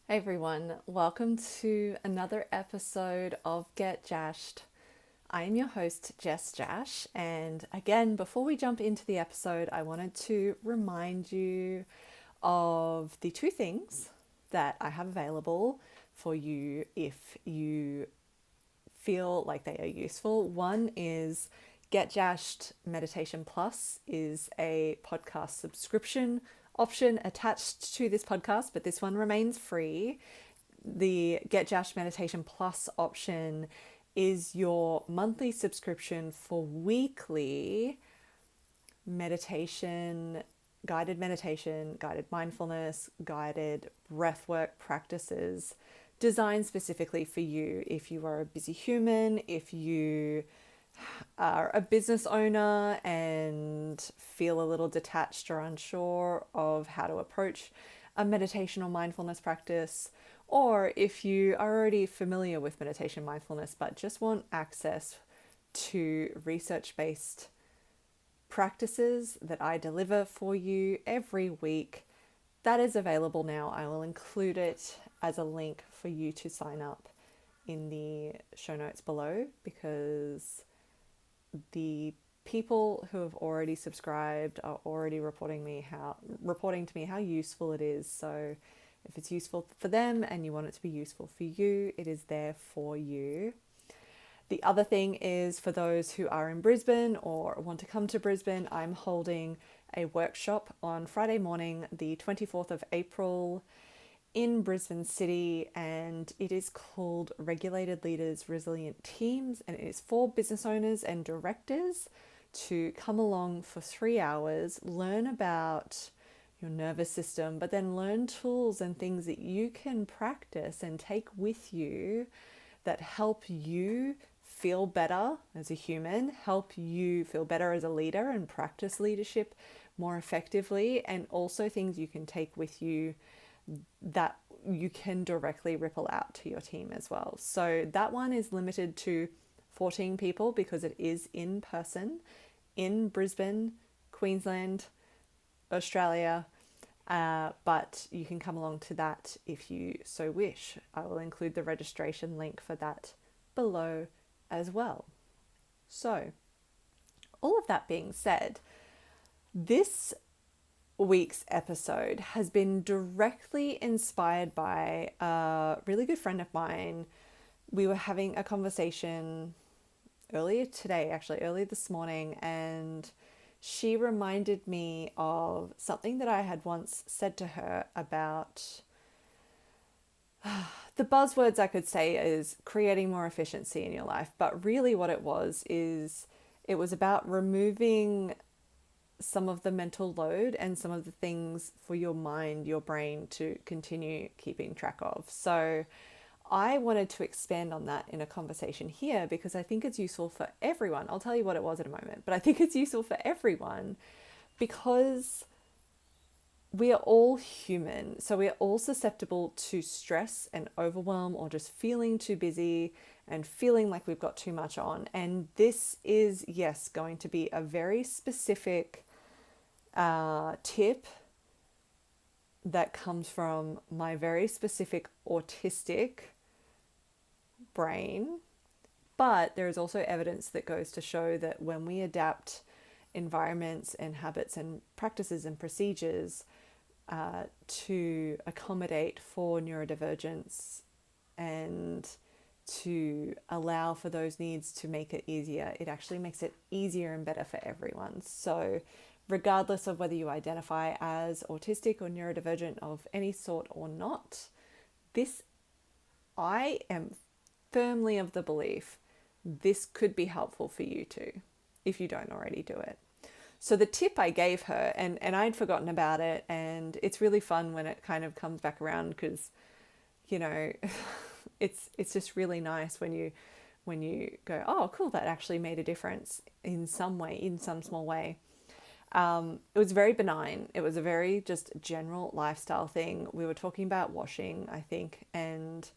Hey everyone, welcome to another episode of Get Jashed. I am your host, Jess Jash, and again, before we jump into the episode, I wanted to remind you of the two things that I have available for you if you feel like they are useful. One is Get Jashed Meditation Plus is a podcast subscription option attached to this podcast, but this one remains free. The Get Jashed Meditation Plus option is your monthly subscription for weekly meditation, guided mindfulness, guided breathwork practices designed specifically for you. If you are a busy human, if you are a business owner and feel a little detached or unsure of how to approach a meditation or mindfulness practice, or if you are already familiar with meditation mindfulness but just want access to research-based practices that I deliver for you every week, that is available now. I will include it as a link for you to sign up in the show notes below, because the people who have already subscribed are already reporting to me how useful it is. So if it's useful for them and you want it to be useful for you, it is there for you. The other thing is, for those who are in Brisbane or want to come to Brisbane, I'm holding a workshop on Friday morning, the 24th of April in Brisbane City, and it is called Regulated Leaders, Resilient Teams, and it is for business owners and directors to come along for 3 hours, learn about your nervous system, but then learn tools and things that you can practice and take with you that help you feel better as a human, help you feel better as a leader and practice leadership more effectively, and also things you can take with you that you can directly ripple out to your team as well. So that one is limited to 14 people because it is in person in Brisbane, Queensland, Australia. But you can come along to that if you so wish. I will include the registration link for that below as well. So, all of that being said, this week's episode has been directly inspired by a really good friend of mine. We were having a conversation earlier this morning, and she reminded me of something that I had once said to her about the buzzwords I could say is creating more efficiency in your life. But really what it was is it was about removing some of the mental load and some of the things for your mind, your brain to continue keeping track of. So I wanted to expand on that in a conversation here because I think it's useful for everyone. I'll tell you what it was in a moment, but I think it's useful for everyone because we are all human. So we are all susceptible to stress and overwhelm, or just feeling too busy and feeling like we've got too much on. And this is, yes, going to be a very specific tip that comes from my very specific autistic brain. But there is also evidence that goes to show that when we adapt environments and habits and practices and procedures to accommodate for neurodivergence and to allow for those needs to make it easier, it actually makes it easier and better for everyone. So regardless of whether you identify as autistic or neurodivergent of any sort or not, I am firmly of the belief this could be helpful for you too, if you don't already do it. So the tip I gave her, and I'd forgotten about it, and it's really fun when it kind of comes back around because, it's just really nice when you go, oh, cool, that actually made a difference in some way, in some small way. It was very benign. It was a very just general lifestyle thing. We were talking about washing, I think, and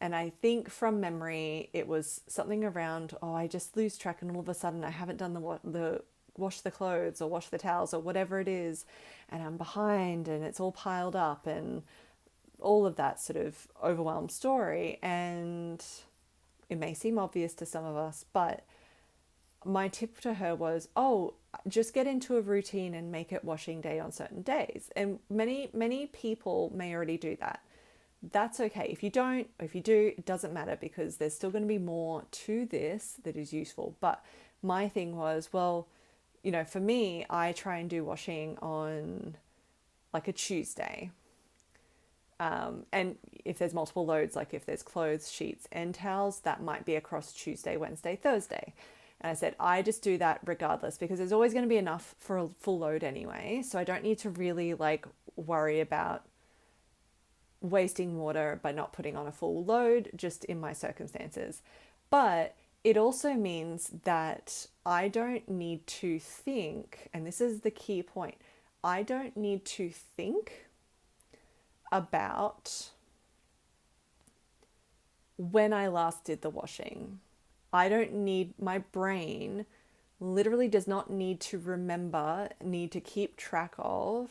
I think from memory it was something around, oh, I just lose track and all of a sudden I haven't done the wash the clothes or wash the towels or whatever it is, and I'm behind and it's all piled up, and all of that sort of overwhelmed story. And it may seem obvious to some of us, but my tip to her was, oh, just get into a routine and make it washing day on certain days. And many people may already do that. That's okay. If you don't, or if you do, it doesn't matter, because there's still going to be more to this that is useful. But my thing was, well, for me, I try and do washing on like a Tuesday. And if there's multiple loads, like if there's clothes, sheets, and towels, that might be across Tuesday, Wednesday, Thursday. And I said, I just do that regardless, because there's always going to be enough for a full load anyway. So I don't need to really worry about wasting water by not putting on a full load, just in my circumstances. But it also means that I don't need to think, and this is the key point, I don't need to think about when I last did the washing. I don't need, my brain literally does not need to need to keep track of,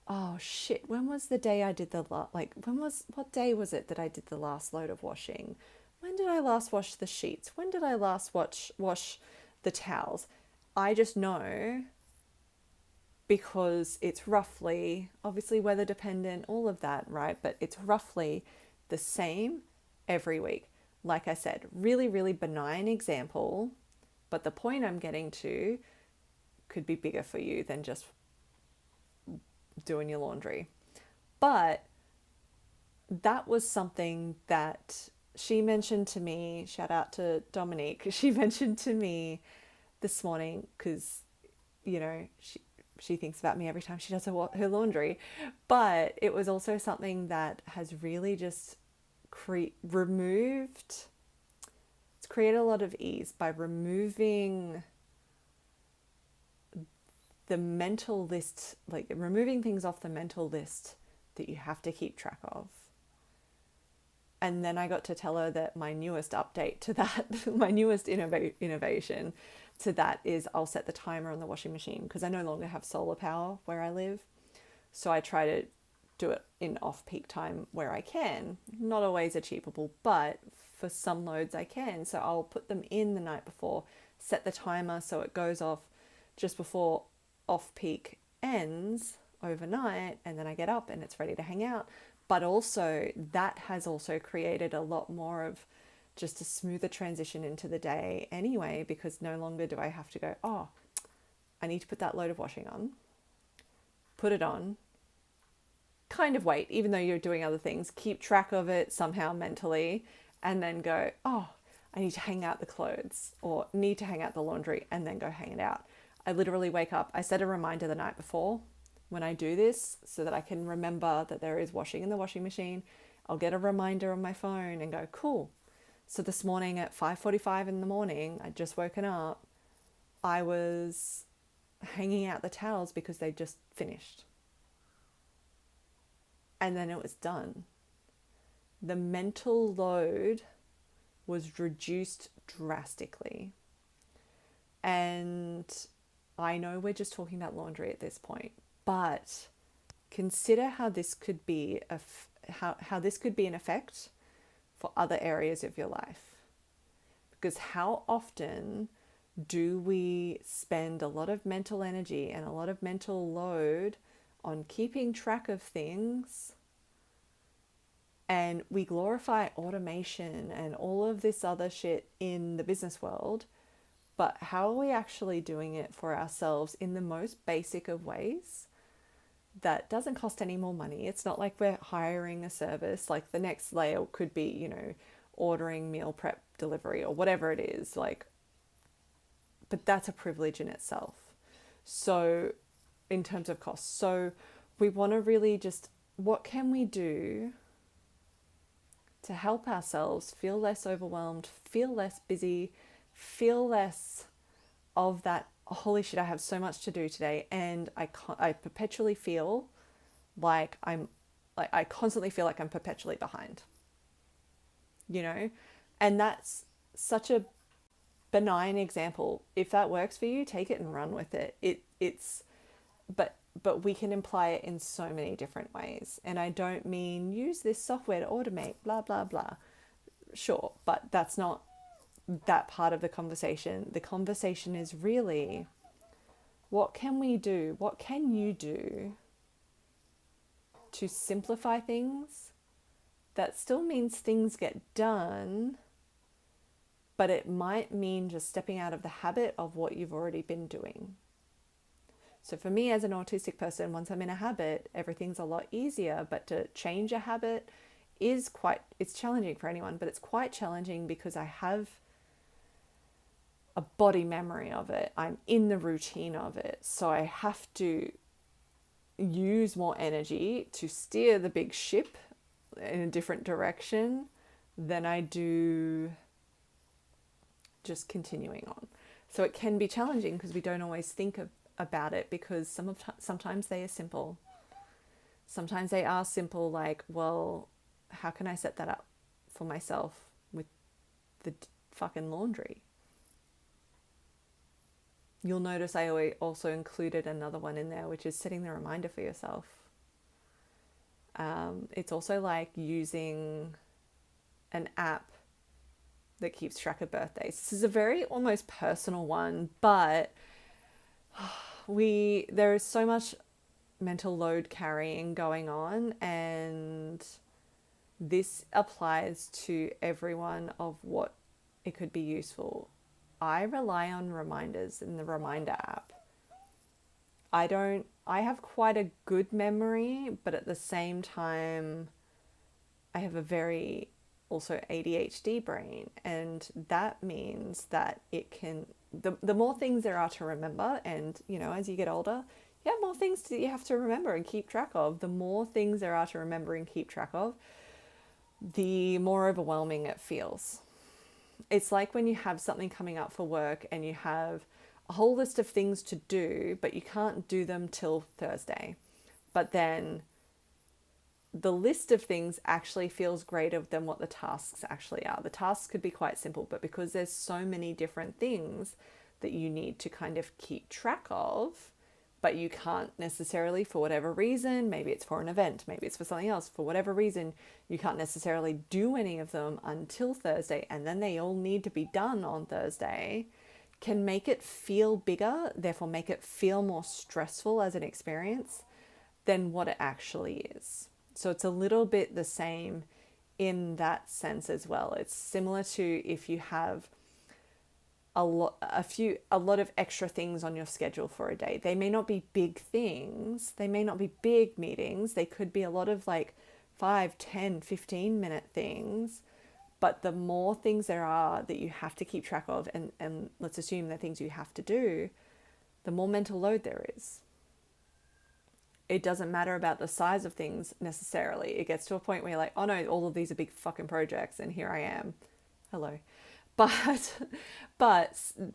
oh shit, when was the day I did the what day was it that I did the last load of washing? When did I last wash the sheets? When did I last wash the towels? I just know, because it's roughly, obviously weather dependent, all of that, right? But it's roughly the same every week. Like I said, really, really benign example, but the point I'm getting to could be bigger for you than just doing your laundry. But that was something that she mentioned to me, shout out to Dominique, she mentioned to me this morning, because, she thinks about me every time she does her laundry. But it was also something that has really just it's created a lot of ease by removing the mental list, removing things off the mental list that you have to keep track of. And then I got to tell her that my newest update to that, my newest innovation to that is I'll set the timer on the washing machine, because I no longer have solar power where I live. So I try to do it in off-peak time where I can. Not always achievable, but for some loads I can. So I'll put them in the night before, set the timer so it goes off just before off-peak ends overnight, and then I get up and it's ready to hang out. But also that has also created a lot more of just a smoother transition into the day anyway, because no longer do I have to go, oh, I need to put that load of washing on, put it on, kind of wait, even though you're doing other things, keep track of it somehow mentally, and then go, oh, I need to hang out the clothes or need to hang out the laundry, and then go hang it out. I literally wake up, I set a reminder the night before when I do this so that I can remember that there is washing in the washing machine. I'll get a reminder on my phone and go, cool. So this morning at 5:45 in the morning, I'd just woken up, I was hanging out the towels because they just finished. And then it was done. The mental load was reduced drastically. And I know we're just talking about laundry at this point, but consider how this could be how this could be an effect for other areas of your life. Because how often do we spend a lot of mental energy and a lot of mental load on keeping track of things, and we glorify automation and all of this other shit in the business world, but how are we actually doing it for ourselves in the most basic of ways that doesn't cost any more money? It's not like we're hiring a service. Like the next layer could be, ordering meal prep delivery or whatever it is, but that's a privilege in itself. So in terms of costs, so we want to really just, what can we do to help ourselves feel less overwhelmed, feel less busy, feel less of that, oh, holy shit, I have so much to do today, and I perpetually feel like I constantly feel like I'm perpetually behind, and that's such a benign example. If that works for you, take it and run with it. But but we can apply it in so many different ways. And I don't mean use this software to automate, blah, blah, blah. Sure, but that's not that part of the conversation. The conversation is really, what can we do? What can you do to simplify things that still means things get done, but it might mean just stepping out of the habit of what you've already been doing. So for me as an autistic person, once I'm in a habit, everything's a lot easier, but to change a habit it's challenging for anyone, but it's quite challenging because I have a body memory of it. I'm in the routine of it. So I have to use more energy to steer the big ship in a different direction than I do just continuing on. So it can be challenging because we don't always think about it, because sometimes they are simple. Sometimes they are simple, like, well, how can I set that up for myself with the fucking laundry? You'll notice I also included another one in there, which is setting the reminder for yourself. It's also like using an app that keeps track of birthdays. This is a very almost personal one, but there is so much mental load carrying going on, and this applies to everyone of what it could be useful. I rely on reminders in the reminder app. I have quite a good memory, but at the same time, I have a very also ADHD brain, and that means that it can, the more things there are to remember, and as you get older, you have more things that you have to remember and keep track of. The more things there are to remember and keep track of, the more overwhelming it feels. It's like when you have something coming up for work and you have a whole list of things to do, but you can't do them till Thursday. But then the list of things actually feels greater than what the tasks actually are. The tasks could be quite simple, but because there's so many different things that you need to kind of keep track of, but you can't necessarily, for whatever reason, maybe it's for an event, maybe it's for something else, for whatever reason, you can't necessarily do any of them until Thursday, and then they all need to be done on Thursday, can make it feel bigger, therefore make it feel more stressful as an experience than what it actually is. So it's a little bit the same in that sense as well. It's similar to if you have a lot of extra things on your schedule for a day. They may not be big things. They may not be big meetings. They could be a lot of like 5, 10, 15-minute things. But the more things there are that you have to keep track of, and let's assume they're things you have to do, the more mental load there is. It doesn't matter about the size of things necessarily. It gets to a point where you're like, oh no, all of these are big fucking projects and here I am. Hello. But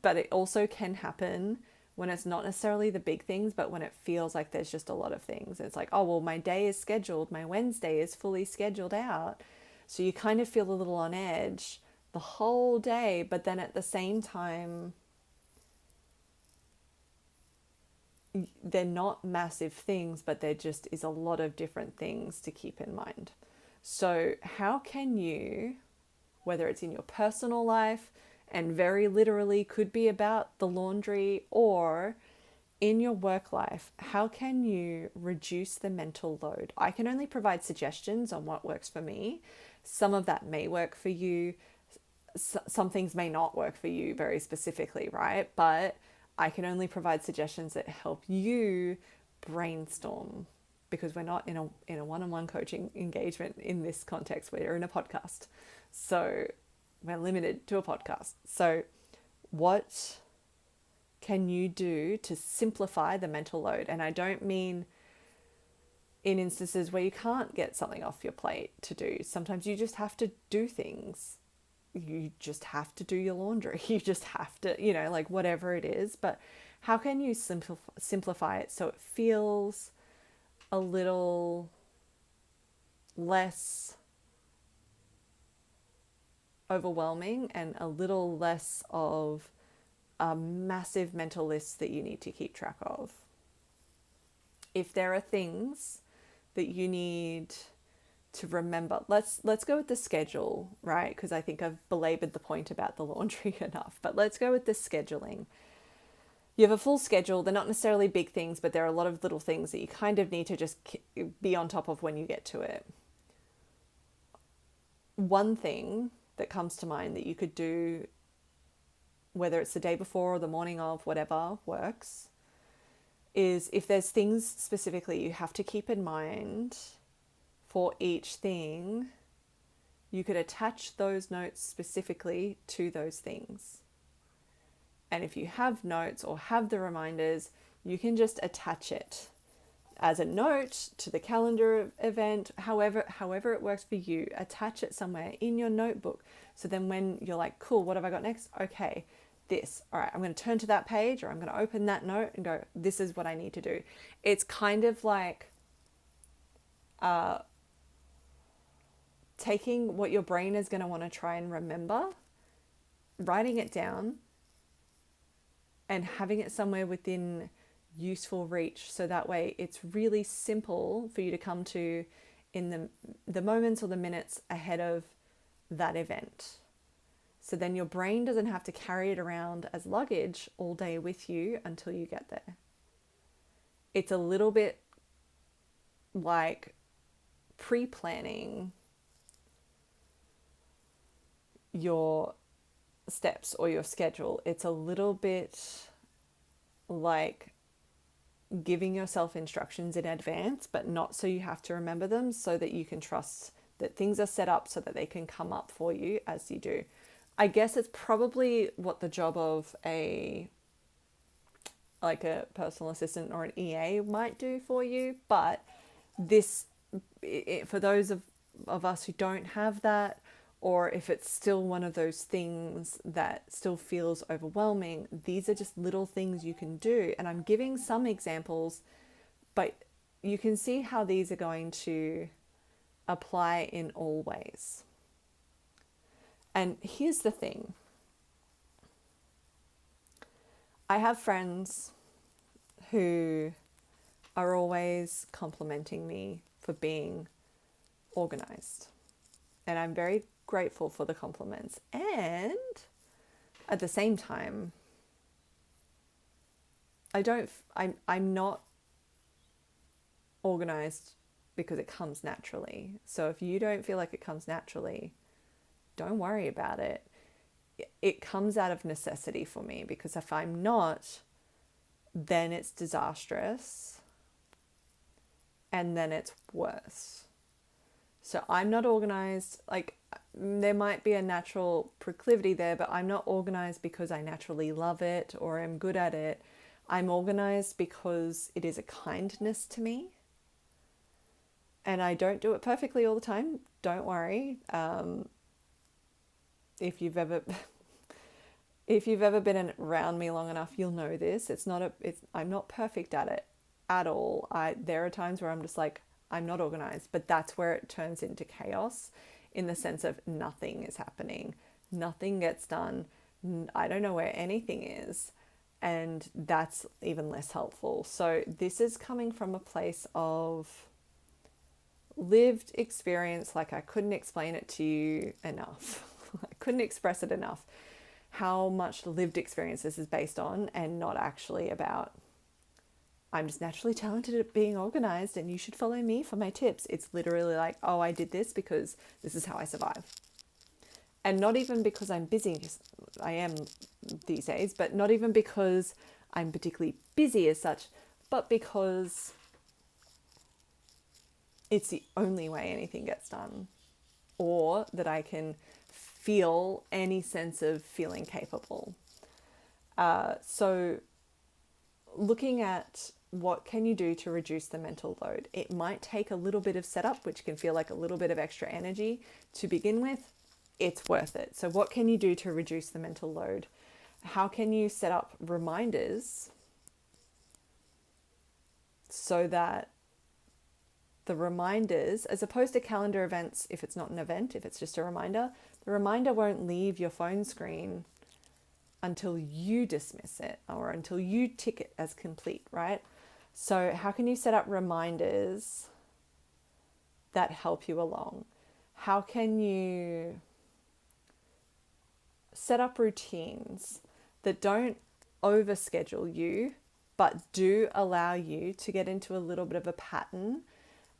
it also can happen when it's not necessarily the big things, but when it feels like there's just a lot of things. It's like, oh, well, my day is scheduled. My Wednesday is fully scheduled out. So you kind of feel a little on edge the whole day, but then at the same time, they're not massive things, but there just is a lot of different things to keep in mind. So how can you, whether it's in your personal life, and very literally could be about the laundry, or in your work life, how can you reduce the mental load? I can only provide suggestions on what works for me. Some of that may work for you. Some things may not work for you very specifically, right? But I can only provide suggestions that help you brainstorm, because we're not in a one-on-one coaching engagement in this context. We're in a podcast. So we're limited to a podcast. So what can you do to simplify the mental load? And I don't mean in instances where you can't get something off your plate to do. Sometimes you just have to do things. You just have to do your laundry. You just have to, like whatever it is. But how can you simplify it so it feels a little less overwhelming and a little less of a massive mental list that you need to keep track of? If there are things that you need to remember, let's go with the schedule, right? Because I think I've belabored the point about the laundry enough, but let's go with the scheduling. You have a full schedule. They're not necessarily big things, but there are a lot of little things that you kind of need to just be on top of when you get to it. One thing that comes to mind that you could do, whether it's the day before or the morning of, whatever works, is if there's things specifically you have to keep in mind for each thing, you could attach those notes specifically to those things. And if you have notes or have the reminders, you can just attach it as a note to the calendar event, however it works for you. Attach it somewhere in your notebook. So then when you're like, cool, what have I got next? Okay, this. All right, I'm going to turn to that page, or I'm going to open that note and go, this is what I need to do. It's kind of like taking what your brain is going to want to try and remember, writing it down, and having it somewhere within useful reach, so that way it's really simple for you to come to in the moments or the minutes ahead of that event. So then your brain doesn't have to carry it around as luggage all day with you until you get there. It's a little bit like pre-planning your steps or your schedule. It's a little bit like giving yourself instructions in advance, but not so you have to remember them, so that you can trust that things are set up so that they can come up for you as you do. I guess it's probably what the job of a personal assistant or an EA might do for you, but this, for those of us who don't have that, or if it's still one of those things that still feels overwhelming, these are just little things you can do. And I'm giving some examples, but you can see how these are going to apply in all ways. And here's the thing. I have friends who are always complimenting me for being organized. And I'm very grateful for the compliments. And at the same time, I'm not organized because it comes naturally. So if you don't feel like it comes naturally, don't worry about it. It comes out of necessity for me, because if I'm not, then it's disastrous, and then it's worse. So I'm not organized. Like, there might be a natural proclivity there, but I'm not organized because I naturally love it or am good at it. I'm organized because it is a kindness to me. And I don't do it perfectly all the time. Don't worry. If you've ever been around me long enough, you'll know this. I'm not perfect at it at all. There are times where I'm just like, I'm not organized, but that's where it turns into chaos, in the sense of nothing is happening. Nothing gets done. I don't know where anything is. And that's even less helpful. So this is coming from a place of lived experience. Like, I couldn't explain it to you enough. I couldn't express it enough, how much lived experience this is based on, and not actually about, I'm just naturally talented at being organized and you should follow me for my tips. It's literally like, oh, I did this because this is how I survive. And not even because I'm busy, because I am these days, but not even because I'm particularly busy as such, but because it's the only way anything gets done, or that I can feel any sense of feeling capable. So looking at what can you do to reduce the mental load? It might take a little bit of setup, which can feel like a little bit of extra energy to begin with. It's worth it. So what can you do to reduce the mental load? How can you set up reminders so that the reminders, as opposed to calendar events, if it's not an event, if it's just a reminder, the reminder won't leave your phone screen until you dismiss it or until you tick it as complete, right? So how can you set up reminders that help you along? How can you set up routines that don't overschedule you, but do allow you to get into a little bit of a pattern,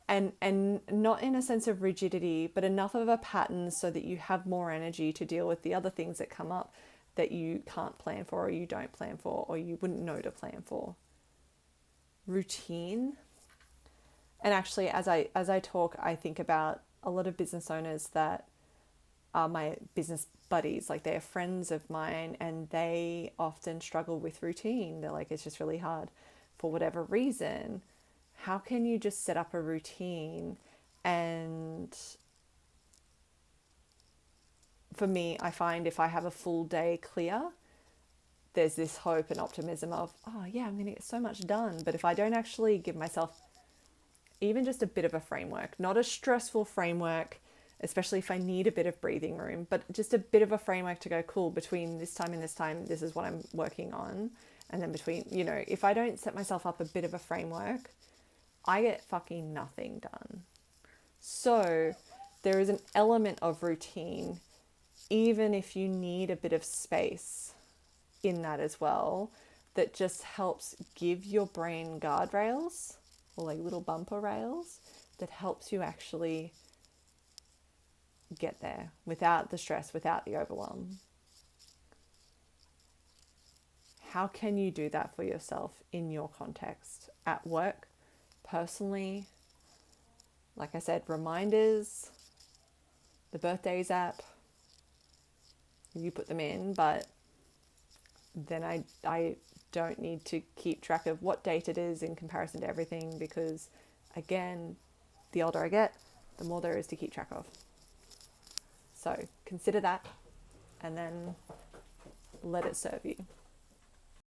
and not in a sense of rigidity, but enough of a pattern so that you have more energy to deal with the other things that come up that you can't plan for, or you don't plan for, or you wouldn't know to plan for. Routine. And actually, as I talk, I think about a lot of business owners that are my business buddies, like they're friends of mine, and they often struggle with routine. They're like, it's just really hard for whatever reason. How can you just set up a routine? And for me, I find if I have a full day clear, there's this hope and optimism of, oh yeah, I'm going to get so much done. But if I don't actually give myself even just a bit of a framework, not a stressful framework, especially if I need a bit of breathing room, but just a bit of a framework to go, cool, between this time and this time, this is what I'm working on. And then between, if I don't set myself up a bit of a framework, I get fucking nothing done. So there is an element of routine, even if you need a bit of space in that as well, that just helps give your brain guardrails, or like little bumper rails, that helps you actually get there without the stress, without the overwhelm. How can you do that for yourself in your context? At work, personally, like I said, reminders, the birthdays app, you put them in, but then I don't need to keep track of what date it is in comparison to everything, because again, the older I get, the more there is to keep track of. So consider that, and then let it serve you.